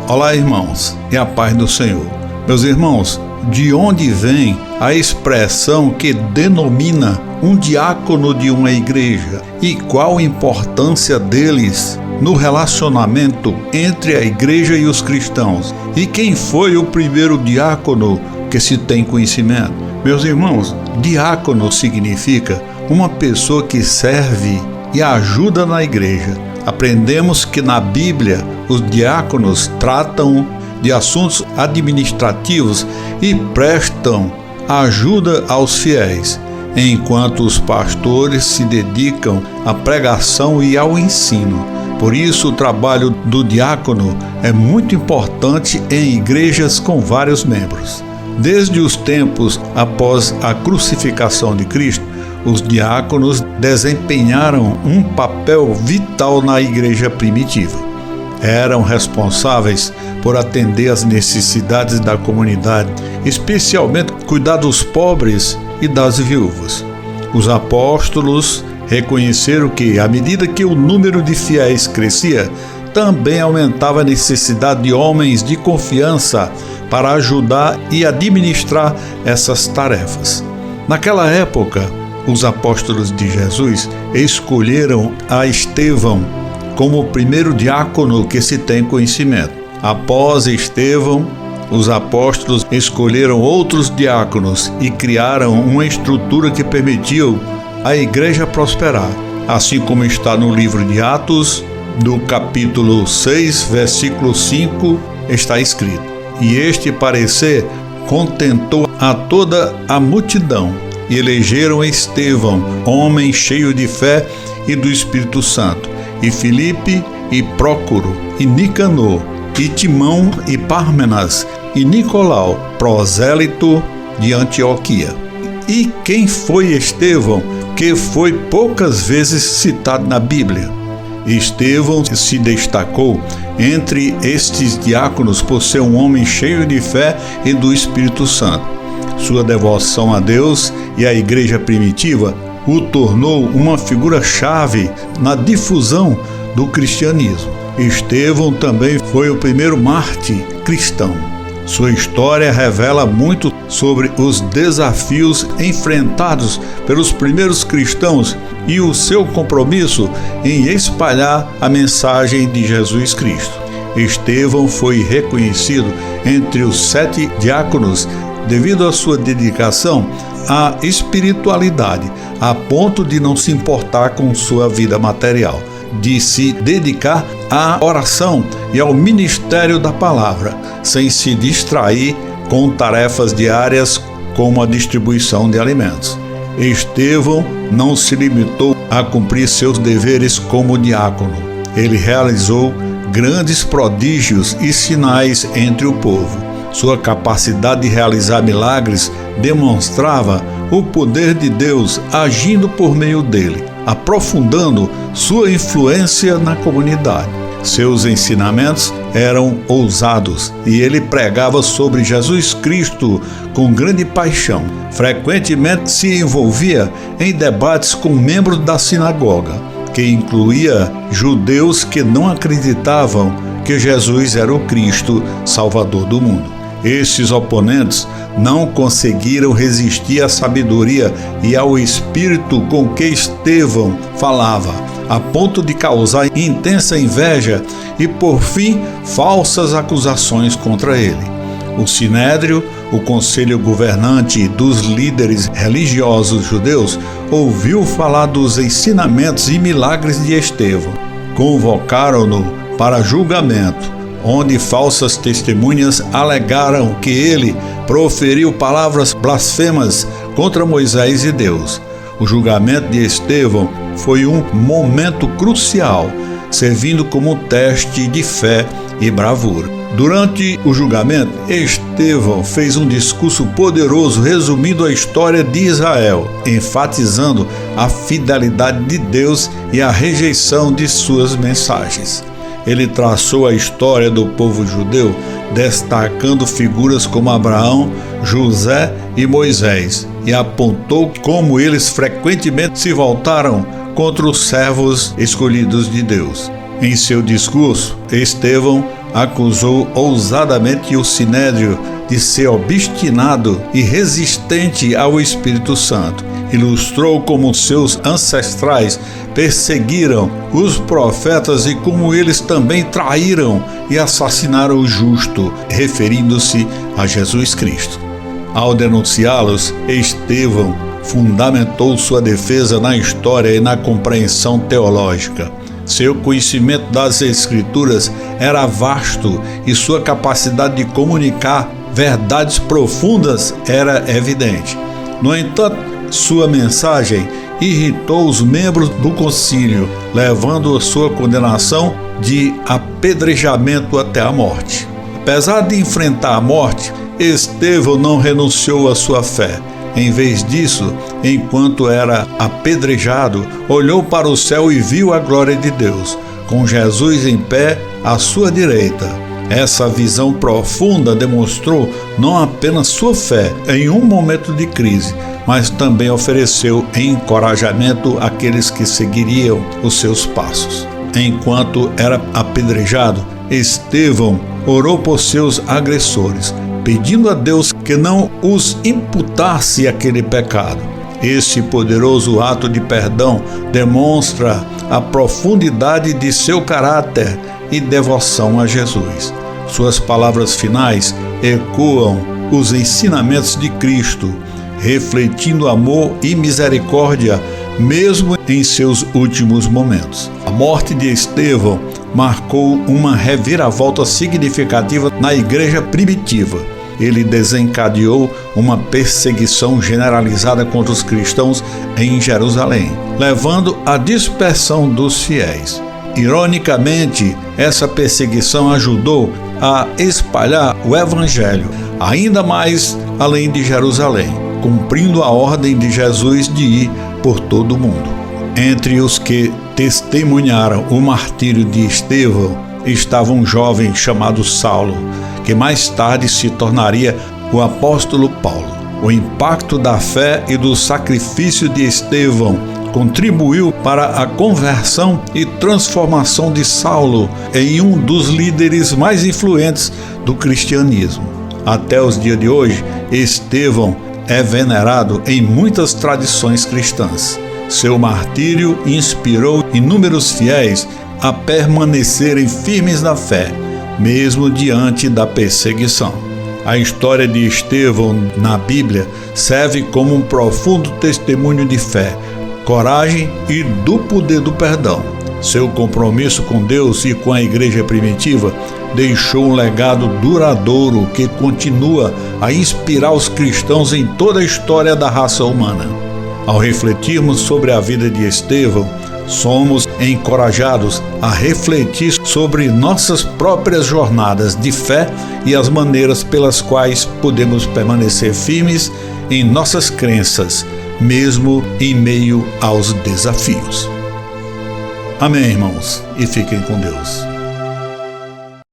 Olá, irmãos, e a paz do Senhor. Meus irmãos, de onde vem a expressão que denomina um diácono de uma igreja e qual a importância deles no relacionamento entre a igreja e os cristãos? E quem foi o primeiro diácono que se tem conhecimento? Meus irmãos, diácono significa uma pessoa que serve e ajuda na igreja. Aprendemos que na Bíblia os diáconos tratam de assuntos administrativos e prestam ajuda aos fiéis, enquanto os pastores se dedicam à pregação e ao ensino. Por isso, o trabalho do diácono é muito importante em igrejas com vários membros. Desde os tempos após a crucificação de Cristo, os diáconos desempenharam um papel vital na igreja primitiva. Eram responsáveis por atender às necessidades da comunidade, especialmente cuidar dos pobres e das viúvas. Os apóstolos reconheceram que, à medida que o número de fiéis crescia, também aumentava a necessidade de homens de confiança para ajudar e administrar essas tarefas. Naquela época, os apóstolos de Jesus escolheram a Estevão como o primeiro diácono que se tem conhecimento. Após Estevão, os apóstolos escolheram outros diáconos e criaram uma estrutura que permitiu à igreja prosperar, assim como está no livro de Atos, do capítulo 6, versículo 5, está escrito: "E este parecer contentou a toda a multidão, e elegeram Estevão, homem cheio de fé e do Espírito Santo, e Filipe, e Prócoro, e Nicanor, e Timão, e Pármenas, e Nicolau, prosélito de Antioquia." E quem foi Estevão, que foi poucas vezes citado na Bíblia? Estevão se destacou entre estes diáconos por ser um homem cheio de fé e do Espírito Santo. Sua devoção a Deus e à igreja primitiva o tornou uma figura-chave na difusão do cristianismo. Estevão também foi o primeiro mártir cristão. Sua história revela muito sobre os desafios enfrentados pelos primeiros cristãos e o seu compromisso em espalhar a mensagem de Jesus Cristo. Estevão foi reconhecido entre os 7 diáconos devido à sua dedicação à espiritualidade, a ponto de não se importar com sua vida material, de se dedicar à oração e ao ministério da palavra, sem se distrair com tarefas diárias como a distribuição de alimentos. Estevão não se limitou a cumprir seus deveres como diácono. Ele realizou grandes prodígios e sinais entre o povo. Sua capacidade de realizar milagres demonstrava o poder de Deus agindo por meio dele, aprofundando sua influência na comunidade. Seus ensinamentos eram ousados e ele pregava sobre Jesus Cristo com grande paixão. Frequentemente se envolvia em debates com membros da sinagoga, que incluía judeus que não acreditavam que Jesus era o Cristo, Salvador do mundo. Esses oponentes não conseguiram resistir à sabedoria e ao espírito com que Estevão falava, a ponto de causar intensa inveja e, por fim, falsas acusações contra ele. O Sinédrio, o conselho governante dos líderes religiosos judeus, ouviu falar dos ensinamentos e milagres de Estevão. Convocaram-no para julgamento, onde falsas testemunhas alegaram que ele proferiu palavras blasfemas contra Moisés e Deus. O julgamento de Estevão foi um momento crucial, servindo como teste de fé e bravura. Durante o julgamento, Estevão fez um discurso poderoso resumindo a história de Israel, enfatizando a fidelidade de Deus e a rejeição de suas mensagens. Ele traçou a história do povo judeu, destacando figuras como Abraão, José e Moisés, e apontou como eles frequentemente se voltaram contra os servos escolhidos de Deus. Em seu discurso, Estevão acusou ousadamente o Sinédrio de ser obstinado e resistente ao Espírito Santo. Ilustrou como seus ancestrais perseguiram os profetas e como eles também traíram e assassinaram o justo, referindo-se a Jesus Cristo. Ao denunciá-los, Estevão fundamentou sua defesa na história e na compreensão teológica. Seu conhecimento das Escrituras era vasto e sua capacidade de comunicar verdades profundas era evidente. No entanto, sua mensagem irritou os membros do concílio, levando a sua condenação de apedrejamento até a morte. Apesar de enfrentar a morte, Estevão não renunciou à sua fé. Em vez disso, enquanto era apedrejado, olhou para o céu e viu a glória de Deus, com Jesus em pé à sua direita. Essa visão profunda demonstrou não apenas sua fé em um momento de crise, mas também ofereceu encorajamento àqueles que seguiriam os seus passos. Enquanto era apedrejado, Estevão orou por seus agressores, pedindo a Deus que não os imputasse aquele pecado. Esse poderoso ato de perdão demonstra a profundidade de seu caráter e devoção a Jesus. Suas palavras finais ecoam os ensinamentos de Cristo, refletindo amor e misericórdia mesmo em seus últimos momentos. A morte de Estevão marcou uma reviravolta significativa na igreja primitiva. Ele desencadeou uma perseguição generalizada contra os cristãos em Jerusalém, levando à dispersão dos fiéis. Ironicamente, essa perseguição ajudou a espalhar o Evangelho ainda mais além de Jerusalém, cumprindo a ordem de Jesus de ir por todo o mundo. Entre os que testemunharam o martírio de Estevão estava um jovem chamado Saulo, que mais tarde se tornaria o apóstolo Paulo. O impacto da fé e do sacrifício de Estevão contribuiu para a conversão e transformação de Saulo em um dos líderes mais influentes do cristianismo. Até os dias de hoje, Estevão é venerado em muitas tradições cristãs. Seu martírio inspirou inúmeros fiéis a permanecerem firmes na fé, mesmo diante da perseguição. A história de Estevão na Bíblia serve como um profundo testemunho de fé, coragem e do poder do perdão. Seu compromisso com Deus e com a igreja primitiva deixou um legado duradouro que continua a inspirar os cristãos em toda a história da raça humana. Ao refletirmos sobre a vida de Estevão, somos encorajados a refletir sobre nossas próprias jornadas de fé e as maneiras pelas quais podemos permanecer firmes em nossas crenças, mesmo em meio aos desafios. Amém, irmãos, e fiquem com Deus.